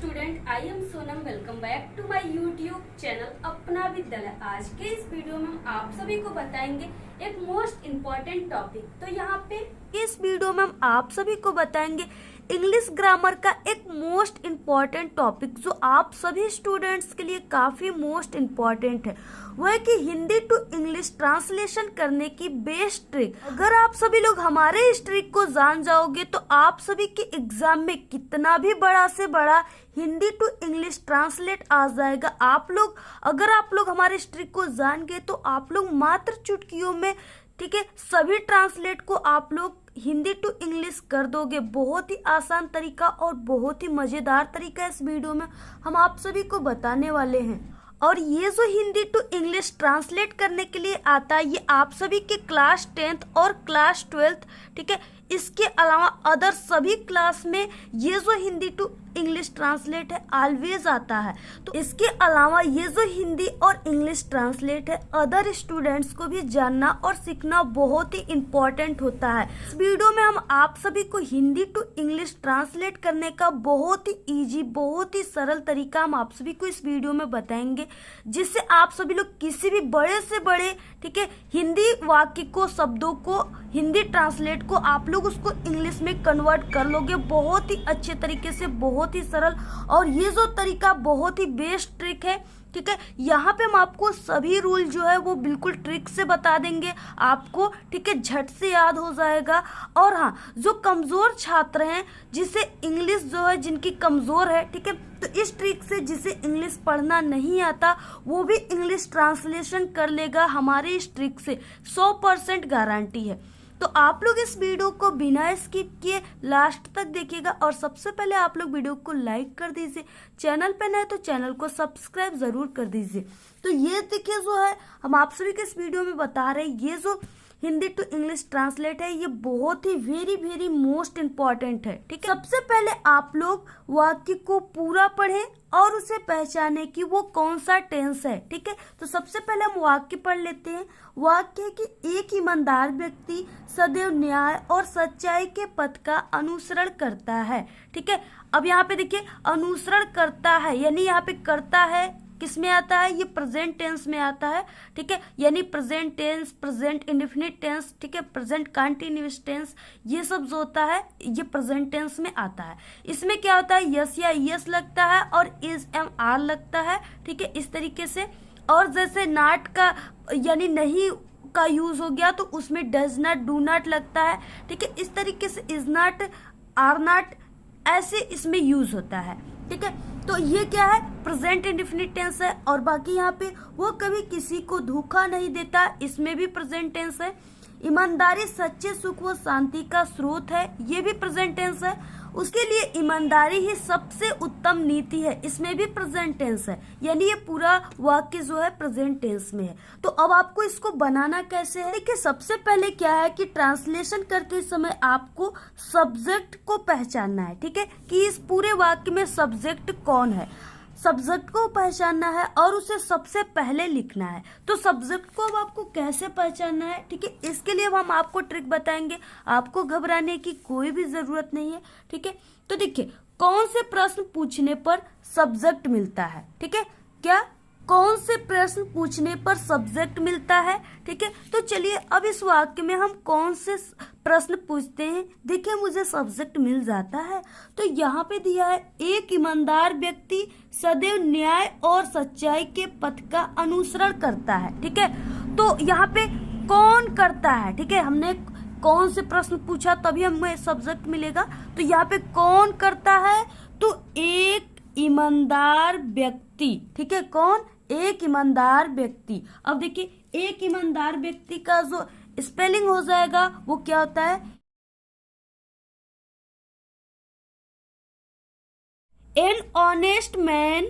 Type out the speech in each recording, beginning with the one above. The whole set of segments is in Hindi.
Student, I am Sonam. Welcome back to my YouTube channel Apna Vidyalaya. आज के इस वीडियो में हम आप सभी को बताएंगे एक मोस्ट इम्पोर्टेंट टॉपिक। तो यहाँ पे इस वीडियो में हम आप सभी को बताएंगे इंग्लिश ग्रामर का एक मोस्ट इम्पॉर्टेंट टॉपिक जो आप सभी स्टूडेंट्स के लिए काफी मोस्ट इम्पॉर्टेंट है। वो है कि हिंदी टू इंग्लिश ट्रांसलेशन करने की बेस्ट ट्रिक। अगर आप सभी लोग हमारे इस ट्रिक को जान जाओगे तो आप सभी के एग्जाम में कितना भी बड़ा से बड़ा हिंदी टू इंग्लिश ट्रांसलेट आ जाएगा। अगर आप लोग हमारे इस ट्रिक को जान गए तो आप लोग मात्र चुटकियों में, ठीक है, सभी ट्रांसलेट को आप लोग हिंदी टू इंग्लिश कर दोगे। बहुत ही आसान तरीका और बहुत ही मजेदार तरीका इस वीडियो में हम आप सभी को बताने वाले हैं। और ये जो हिंदी टू इंग्लिश ट्रांसलेट करने के लिए आता है, ये आप सभी के क्लास 10th और क्लास 12th, ठीक है, इसके अलावा अदर सभी क्लास में ये जो हिंदी टू इंग्लिश ट्रांसलेट है ऑलवेज आता है। तो इसके अलावा ये जो हिंदी और इंग्लिश ट्रांसलेट है अदर स्टूडेंट्स को भी जानना और सीखना बहुत ही इम्पोर्टेंट होता है। इस वीडियो में हम आप सभी को हिंदी टू इंग्लिश ट्रांसलेट करने का बहुत ही इजी, बहुत ही सरल तरीका हम आप सभी को इस वीडियो में बताएंगे, जिससे आप सभी लोग किसी भी बड़े से बड़े, ठीक है, हिंदी वाक्य को, शब्दों को, हिंदी ट्रांसलेट को आप लोग उसको इंग्लिश में कन्वर्ट कर लोगे बहुत ही अच्छे तरीके से, बहुत ही सरल। और ये जो तरीका बहुत ही बेस्ट ट्रिक है, ठीक है। यहाँ पे हम आपको सभी रूल जो है वो बिल्कुल ट्रिक से बता देंगे आपको, ठीक है, झट से याद हो जाएगा। और हाँ, जो कमजोर छात्र हैं, जिसे इंग्लिश जो है जिनकी कमजोर है, ठीक है, तो इस ट्रिक से जिसे इंग्लिश पढ़ना नहीं आता वो भी इंग्लिश ट्रांसलेशन कर लेगा हमारे इस ट्रिक से। 100% गारंटी है। तो आप लोग इस वीडियो को बिना स्किप किए लास्ट तक देखिएगा। और सबसे पहले आप लोग वीडियो को लाइक कर दीजिए, चैनल पे नए तो चैनल को सब्सक्राइब जरूर कर दीजिए। तो ये देखिए जो है हम आप सभी के इस वीडियो में बता रहे हैं, ये जो हिंदी टू इंग्लिश ट्रांसलेट है ये बहुत ही वेरी वेरी मोस्ट इम्पॉर्टेंट है, ठीक है। सबसे पहले आप लोग वाक्य को पूरा पढ़ें और उसे पहचाने कि वो कौन सा टेंस है, ठीक है। तो सबसे पहले हम वाक्य पढ़ लेते हैं। वाक्य है कि एक ईमानदार व्यक्ति सदैव न्याय और सच्चाई के पथ का अनुसरण करता है, ठीक है। अब यहाँ पे देखिए अनुसरण करता है, यानी यहाँ पे करता है किस में आता है, ये प्रेजेंट टेंस में आता है, ठीक है, यानी present tense, present indefinite tense, ठीक है, प्रेजेंट कंटीन्यूअस टेंस, ये सब जो होता है ये प्रेजेंट टेंस में आता है। इसमें क्या होता है, यस या यस लगता है और इज एम आर लगता है, ठीक है, इस तरीके से। और जैसे नॉट का यानी नहीं का यूज हो गया तो उसमें डज नॉट, डू नॉट लगता है, ठीक है, इस तरीके से इज नॉट, आर नॉट, ऐसे इसमें यूज होता है, ठीक है। तो ये क्या है, प्रेजेंट इंडेफिनिट टेंस है। और बाकी यहाँ पे वो कभी किसी को धोखा नहीं देता, इसमें भी प्रेजेंट टेंस है। ईमानदारी सच्चे सुख व शांति का स्रोत है, ये भी प्रेजेंट टेंस है। उसके लिए ईमानदारी ही सबसे उत्तम नीति है, इसमें भी प्रेजेंट टेंस है, यानी ये पूरा वाक्य जो है प्रेजेंट टेंस में है। तो अब आपको इसको बनाना कैसे है, देखिए सबसे पहले क्या है कि ट्रांसलेशन करते समय आपको सब्जेक्ट को पहचानना है, ठीक है, कि इस पूरे वाक्य में सब्जेक्ट कौन है। सब्जेक्ट को पहचानना है और उसे सबसे पहले लिखना है। तो सब्जेक्ट को अब आपको कैसे पहचानना है, ठीक है, इसके लिए हम आपको ट्रिक बताएंगे। आपको घबराने की कोई भी जरूरत नहीं है, ठीक है। तो देखिए कौन से प्रश्न पूछने पर सब्जेक्ट मिलता है, ठीक है, क्या कौन से प्रश्न पूछने पर सब्जेक्ट मिलता है, ठीक है। तो चलिए अब इस वाक्य में हम कौन से प्रश्न पूछते हैं। देखिए मुझे सब्जेक्ट मिल जाता है, तो यहाँ पे दिया है एक ईमानदार व्यक्ति सदैव न्याय और सच्चाई के पथ का अनुसरण करता है, ठीक है। तो यहाँ पे कौन करता है, ठीक है, हमने कौन से प्रश्न पूछा तभी हमें सब्जेक्ट मिलेगा। तो यहाँ पे कौन करता है, तो एक ईमानदार व्यक्ति, ठीक है, कौन, एक ईमानदार व्यक्ति। अब देखिए एक ईमानदार व्यक्ति का जो स्पेलिंग हो जाएगा वो क्या होता है, एन ऑनेस्ट मैन,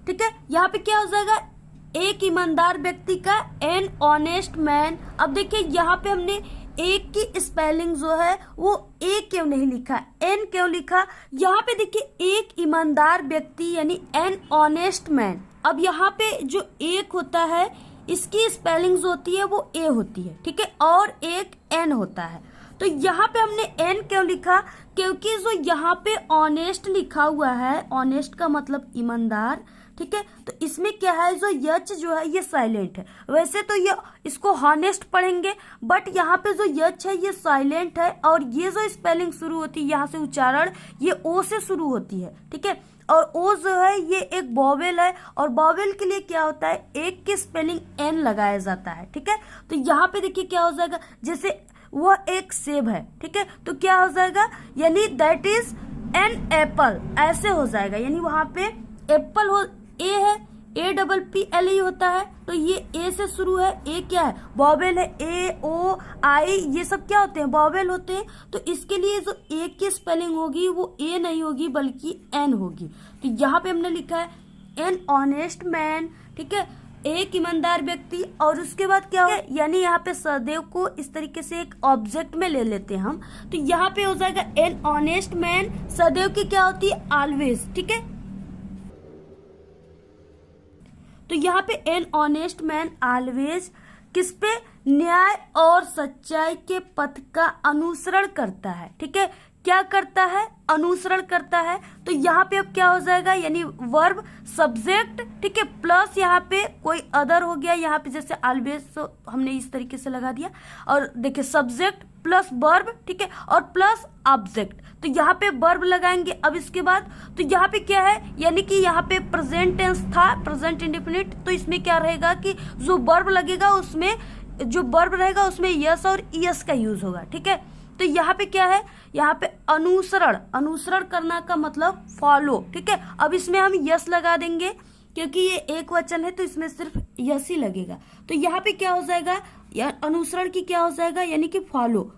ठीक है। यहाँ पे क्या हो जाएगा, एक ईमानदार व्यक्ति का एन ऑनेस्ट मैन। अब देखिए यहाँ पे हमने एक की स्पेलिंग जो है वो ए क्यों नहीं लिखा, एन क्यों लिखा। यहाँ पे देखिए एक ईमानदार व्यक्ति यानी एन ऑनेस्ट मैन। अब यहाँ पे जो एक होता है इसकी स्पेलिंग जो होती है वो ए होती है, ठीक है, और एक एन होता है। तो यहाँ पे हमने एन क्यों लिखा, क्योंकि जो यहाँ पे ऑनेस्ट लिखा हुआ है, ऑनेस्ट का मतलब ईमानदार, ठीक है, तो इसमें क्या है, जो यच जो है ये साइलेंट है। वैसे तो ये इसको हॉनेस्ट पढ़ेंगे, बट यहाँ पे जो यच है ये साइलेंट है, और ये जो स्पेलिंग शुरू होती है यहाँ से उच्चारण ये ओ से शुरू होती है, ठीक है, और ओ जो है ये एक वोवेल है, और वोवेल के लिए क्या होता है, एक की स्पेलिंग एन लगाया जाता है, ठीक है। तो यहाँ पे देखिए क्या हो जाएगा, जैसे वो एक सेब है, ठीक है, तो क्या हो जाएगा, यानी दैट इज एन एप्पल, ऐसे हो जाएगा, यानी वहां पे एप्पल हो, ए है, A double P L E होता है, तो ये ए से शुरू है, ए क्या है, वोवेल है, ए ओ आई ये सब क्या होते हैं, वोवेल होते हैं। तो इसके लिए जो ए की स्पेलिंग होगी वो ए नहीं होगी बल्कि एन होगी। तो यहाँ पे हमने लिखा है एन ऑनेस्ट मैन, ठीक है, एक ईमानदार व्यक्ति, और उसके बाद क्या है, यानी यहाँ पे सदैव को इस तरीके से एक ऑब्जेक्ट में ले लेते हैं हम, तो यहाँ पे हो जाएगा एन ऑनेस्ट मैन, सदैव की क्या होती है, ऑलवेज, ठीक है। तो यहाँ पे एन ऑनेस्ट मैन ऑलवेज किस पे, न्याय और सच्चाई के पथ का अनुसरण करता है, ठीक है, क्या करता है, अनुसरण करता है। तो यहाँ पे अब क्या हो जाएगा, यानी वर्ब सब्जेक्ट, ठीक है, प्लस यहाँ पे कोई अदर हो गया, यहाँ पे जैसे ऑलवेज तो हमने इस तरीके से लगा दिया, और देखिए सब्जेक्ट प्लस वर्ब, ठीक है, और प्लस ऑब्जेक्ट, तो यहाँ पे वर्ब लगाएंगे। अब इसके बाद तो यहाँ पे क्या है, यानी कि यहाँ पे प्रेजेंट टेंस था, प्रेजेंट इंडेफिनिट, तो इसमें क्या रहेगा कि जो वर्ब लगेगा उसमें, जो वर्ब रहेगा उसमें यस और यस का यूज होगा, ठीक है। तो यहाँ पे क्या है, यहाँ पे अनुसरण, अनुसरण करना का मतलब फॉलो, ठीक है। अब इसमें हम यस लगा देंगे क्योंकि ये एक वचन है तो इसमें सिर्फ यस ही लगेगा। तो यहाँ पे क्या हो जाएगा, या अनुसरण की क्या हो जाएगा, यानी कि फॉलो।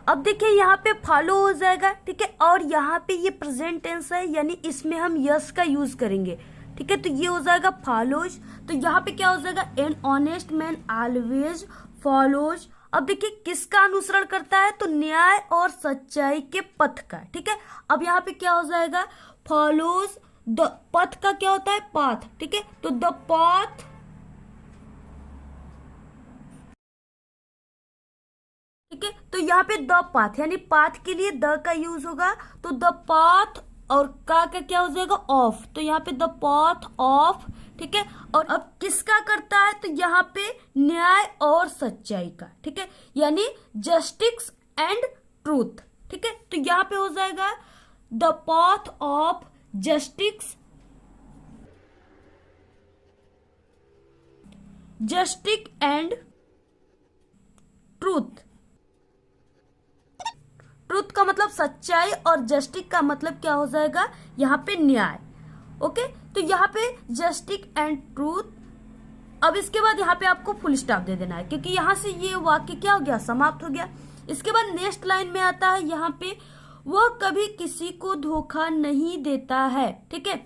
अब देखिए यहाँ पे फॉलो हो जाएगा, ठीक है, और यहाँ पे ये प्रेजेंट टेंस है, यानी इसमें हम यस का यूज करेंगे, ठीक है, तो ये हो जाएगा फॉलोज। तो यहाँ पे क्या हो जाएगा, an honest man always follows. अब देखिए किसका अनुसरण करता है, तो न्याय और सच्चाई के पथ का, ठीक है। अब यहाँ पे क्या हो जाएगा, फॉलोज द, पथ का क्या होता है, पाथ, ठीक है, तो द पाथ, ठीक है, तो यहाँ पे द पाथ, यानी पाथ के लिए द का यूज होगा, तो द पाथ, और का क्या हो जाएगा, ऑफ, तो यहाँ पे द पाथ ऑफ, ठीक है। और अब किसका करता है, तो यहाँ पे न्याय और सच्चाई का, ठीक है, यानी जस्टिस एंड ट्रूथ, ठीक है, तो यहाँ पे हो जाएगा the path of justice, justice and truth. Truth का मतलब सच्चाई और जस्टिस का मतलब क्या हो जाएगा, यहाँ पे न्याय, ओके। तो यहाँ पे जस्टिस एंड ट्रूथ। अब इसके बाद यहाँ पे आपको फुल स्टॉप दे देना है क्योंकि यहाँ से ये वाक्य क्या हो गया, समाप्त हो गया। इसके बाद नेक्स्ट लाइन में आता है यहाँ पे, वह कभी किसी को धोखा नहीं देता है, ठीक है,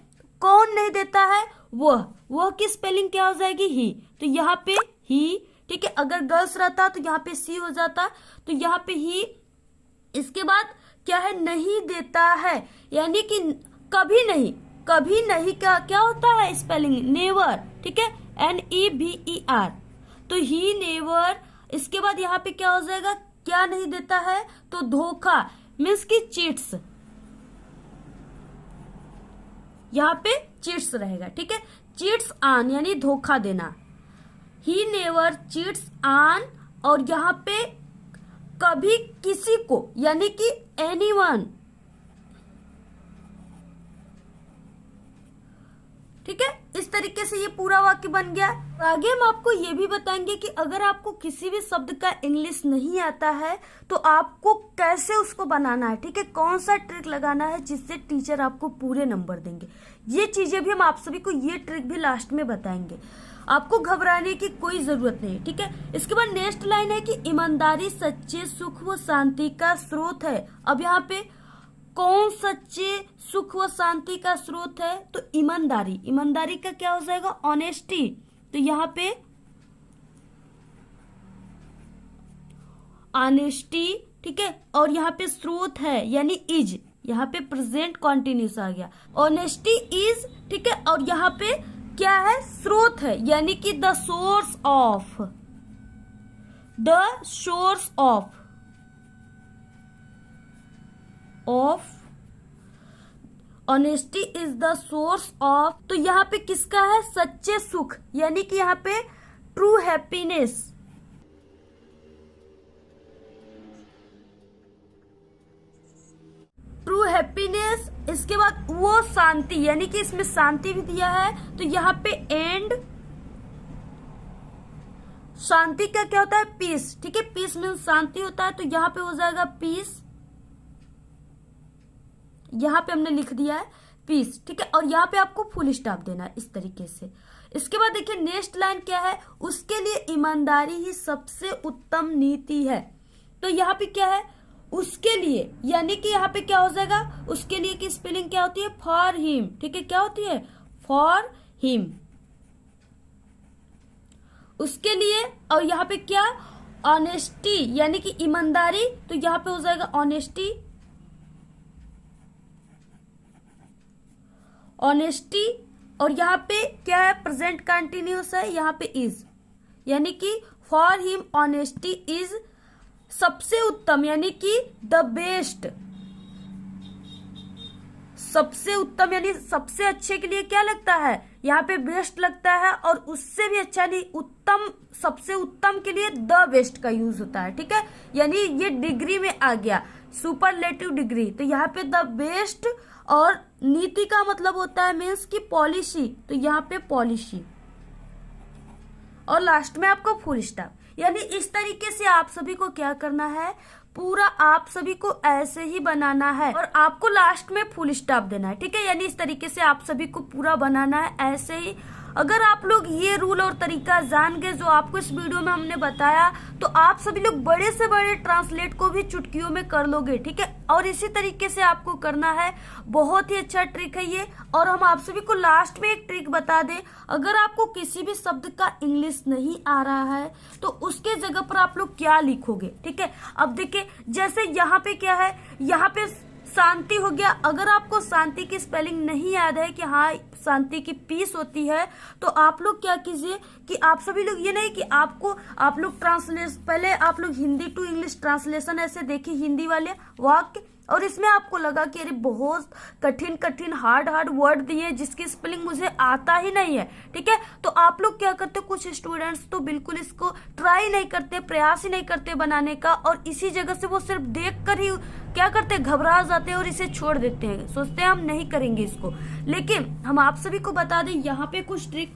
कौन नहीं देता है, वह की स्पेलिंग क्या हो जाएगी, ही, तो यहाँ पे ही, ठीक है, अगर गर्ल्स रहता तो यहाँ पे सी हो जाता, तो यहाँ पे ही। इसके बाद क्या है, नहीं देता है, यानी कि कभी नहीं, कभी नहीं का क्या होता है स्पेलिंग, नेवर, ठीक है, NEVER, तो ही नेवर। इसके बाद यहाँ पे क्या हो जाएगा, क्या नहीं देता है, तो धोखा, मीन्स की चीट्स, यहाँ पे चीट्स रहेगा, ठीक है, चीट्स ऑन यानी धोखा देना, ही नेवर चीट्स ऑन, और यहाँ पे कभी किसी को, यानी कि एनीवन, ठीक है, इस तरीके से ये पूरा वाक्य बन गया। आगे हम आपको ये भी बताएंगे कि अगर आपको किसी भी शब्द का इंग्लिश नहीं आता है तो आपको कैसे उसको बनाना है, ठीक है, कौन सा ट्रिक लगाना है जिससे टीचर आपको पूरे नंबर देंगे। ये चीजें भी हम आप सभी को, ये ट्रिक भी लास्ट में बताएंगे, आपको घबराने की कोई जरूरत नहीं, ठीक है। इसके बाद नेक्स्ट लाइन है कि ईमानदारी सच्चे सुख व शांति का स्रोत है। अब यहाँ पे कौन सच्चे सुख व शांति का स्रोत है, तो ईमानदारी, ईमानदारी का क्या हो जाएगा, ऑनेस्टी, तो यहाँ पे ऑनेस्टी, ठीक है, और यहाँ पे स्रोत है यानी इज, यहाँ पे प्रेजेंट कॉन्टिन्यूस आ गया, ऑनेस्टी इज, ठीक है, और यहाँ पे क्या है, स्रोत है, यानी कि the source of, the source of, honesty is the source of, तो यहाँ पे किसका है, सच्चे सुख, यानी कि यहाँ पे ट्रू हैप्पीनेस। ट्रू हैप्पीनेस, इसके बाद वो शांति, यानी कि इसमें शांति भी दिया है, तो यहाँ पे एंड शांति का क्या होता है, पीस। ठीक है, पीस मीन शांति होता है, तो यहाँ पे हो जाएगा पीस, यहाँ पे हमने लिख दिया है पीस। ठीक है, और यहाँ पे आपको फुल स्टॉप देना है इस तरीके से। इसके बाद देखिए नेक्स्ट लाइन क्या है, उसके लिए ईमानदारी ही सबसे उत्तम नीति है। तो यहाँ पे क्या है, उसके लिए, यानी कि यहाँ पे क्या हो जाएगा, उसके लिए की स्पेलिंग क्या होती है, फॉर हिम। ठीक है, क्या होती है, फॉर हिम, उसके लिए। और यहाँ पे क्या, ऑनेस्टी, यानी कि ईमानदारी, तो यहाँ पे हो जाएगा ऑनेस्टी, ऑनेस्टी। और यहाँ पे क्या है, प्रेजेंट कंटिन्यूस है, यहाँ पे इज, यानी कि फॉर हिम ऑनेस्टी इज सबसे उत्तम, यानी कि द बेस्ट, सबसे उत्तम, यानी सबसे अच्छे के लिए क्या लगता है, यहाँ पे बेस्ट लगता है, और उससे भी अच्छा नहीं, उत्तम, सबसे उत्तम के लिए द बेस्ट का यूज होता है। ठीक है, यानी ये डिग्री में आ गया, सुपरलेटिव डिग्री, तो यहाँ पे द बेस्ट। और नीति का मतलब होता है मीन्स की पॉलिसी, तो यहाँ पे पॉलिसी, और लास्ट में आपको फुल स्टॉप। यानी इस तरीके से आप सभी को क्या करना है, पूरा आप सभी को ऐसे ही बनाना है, और आपको लास्ट में फुल स्टॉप देना है। ठीक है, यानी इस तरीके से आप सभी को पूरा बनाना है ऐसे ही। अगर आप लोग ये रूल और तरीका जान गए जो आपको इस वीडियो में हमने बताया, तो आप सभी लोग बड़े से बड़े ट्रांसलेट को भी चुटकियों में कर लोगे। ठीक है, और इसी तरीके से आपको करना है, बहुत ही अच्छा ट्रिक है ये। और हम आप सभी को लास्ट में एक ट्रिक बता दें, अगर आपको किसी भी शब्द का इंग्लिश नहीं आ रहा है तो उसके जगह पर आप लोग क्या लिखोगे। ठीक है, अब देखिए जैसे यहाँ पे क्या है, यहाँ पे शांति हो गया। अगर आपको शांति की स्पेलिंग नहीं याद है कि हाँ शांति की पीस होती है, तो आप लोग क्या कीजिए कि आप सभी लोग, ये नहीं कि आप लोग ट्रांसलेशन, पहले आप लोग हिंदी टू इंग्लिश ट्रांसलेशन ऐसे देखिए, हिंदी वाले वाक्य, और इसमें आपको लगा कि अरे बहुत कठिन कठिन हार्ड वर्ड दिए जिसकी स्पेलिंग मुझे आता ही नहीं है। ठीक है, तो आप लोग क्या करते, कुछ स्टूडेंट्स तो बिल्कुल इसको ट्राई नहीं करते, प्रयास ही नहीं करते बनाने का, और इसी जगह से वो सिर्फ देख कर ही क्या करते, घबरा जाते हैं और इसे छोड़ देते हैं, सोचते हैं हम नहीं करेंगे इसको। लेकिन हम आप सभी को बता दें यहाँ पे कुछ ट्रिक,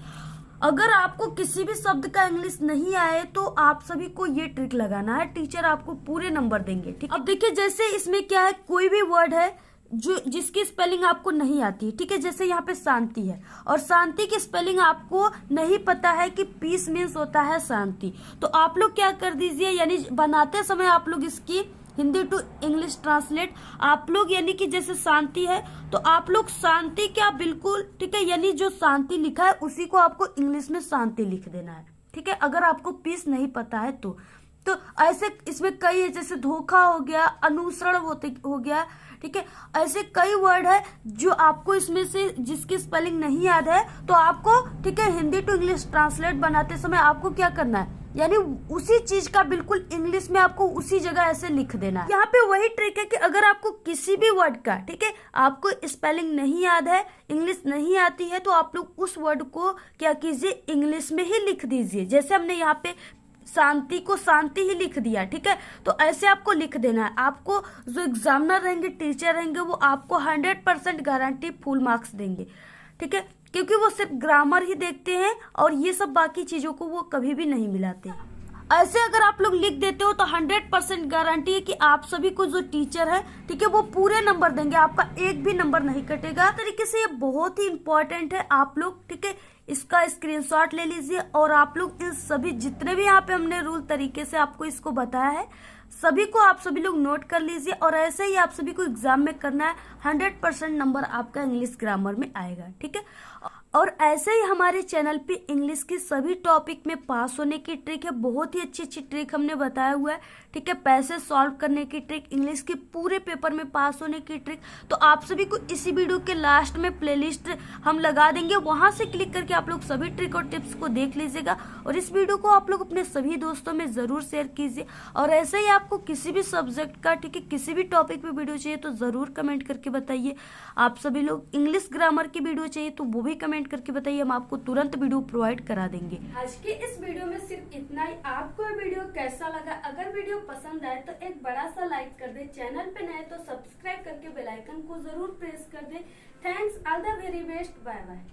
अगर आपको किसी भी शब्द का इंग्लिश नहीं आए तो आप सभी को ये ट्रिक लगाना है, टीचर आपको पूरे नंबर देंगे। ठीक, अब देखिए जैसे इसमें क्या है, कोई भी वर्ड है जो जिसकी स्पेलिंग आपको नहीं आती। ठीक है, जैसे यहाँ पे शांति है, और शांति की स्पेलिंग आपको नहीं पता है कि पीस मीन्स होता है शांति, तो आप लोग क्या कर दीजिए, यानी बनाते समय आप लोग इसकी हिंदी टू इंग्लिश ट्रांसलेट, आप लोग यानी कि जैसे शांति है तो आप लोग शांति क्या बिल्कुल, ठीक है, यानी जो शांति लिखा है उसी को आपको इंग्लिश में शांति लिख देना है। ठीक है, अगर आपको पीस नहीं पता है तो ऐसे इसमें कई है, जैसे धोखा हो गया, अनुसरण हो गया। ठीक है, ऐसे कई वर्ड है जो आपको इसमें से जिसकी स्पेलिंग नहीं याद है, तो आपको ठीक है हिंदी टू इंग्लिश ट्रांसलेट बनाते समय आपको क्या करना है, यानी उसी चीज का बिल्कुल इंग्लिश में आपको उसी जगह ऐसे लिख देना है। यहाँ पे वही ट्रिक है कि अगर आपको किसी भी वर्ड का, ठीक है, आपको स्पेलिंग नहीं याद है, इंग्लिश नहीं आती है, तो आप लोग उस वर्ड को क्या कीजिए, इंग्लिश में ही लिख दीजिए। जैसे हमने यहाँ पे शांति को शांति ही लिख दिया। ठीक है, तो ऐसे आपको लिख देना है। आपको जो एग्जामिनर रहेंगे, टीचर रहेंगे, वो आपको 100% गारंटी फुल मार्क्स देंगे। ठीक है, क्योंकि वो सिर्फ ग्रामर ही देखते हैं और ये सब बाकी चीजों को वो कभी भी नहीं मिलाते। ऐसे अगर आप लोग लिख देते हो तो 100% गारंटी है कि आप सभी को जो टीचर है, ठीक है, वो पूरे नंबर देंगे, आपका एक भी नंबर नहीं कटेगा। इस तरीके से ये बहुत ही इंपॉर्टेंट है। आप लोग ठीक है इसका स्क्रीनशॉट ले लीजिए, और आप लोग इन सभी जितने भी यहाँ पे हमने रूल तरीके से आपको इसको बताया है, सभी को आप सभी लोग नोट कर लीजिए, और ऐसे ही आप सभी को एग्जाम में करना है। 100% नंबर आपका इंग्लिश ग्रामर में आएगा। ठीक है, और ऐसे ही हमारे चैनल पे इंग्लिश की सभी टॉपिक में पास होने की ट्रिक है, बहुत ही अच्छी अच्छी ट्रिक हमने बताया हुआ है। ठीक है, पैसे सॉल्व करने की ट्रिक, इंग्लिश के पूरे पेपर में पास होने की ट्रिक, तो आप सभी को इसी वीडियो के लास्ट में प्लेलिस्ट हम लगा देंगे, वहां से क्लिक करके आप लोग सभी ट्रिक और टिप्स को देख लीजिएगा, और इस वीडियो को आप लोग अपने सभी दोस्तों में जरूर शेयर कीजिए। और ऐसे ही आप आपको किसी भी सब्जेक्ट का, ठीक है, किसी भी टॉपिक पे वीडियो चाहिए तो जरूर कमेंट करके बताइए। आप सभी लोग इंग्लिश ग्रामर की वीडियो चाहिए तो वो भी कमेंट करके बताइए, हम आपको तुरंत वीडियो प्रोवाइड करा देंगे। आज के इस वीडियो में सिर्फ इतना ही। आपको वीडियो कैसा लगा? अगर वीडियो पसंद आए तो एक बड़ा सा लाइक कर दे, चैनल पे नए तो सब्सक्राइब करके बेल आइकन को जरूर प्रेस कर दे। Thanks, all the very best, bye bye.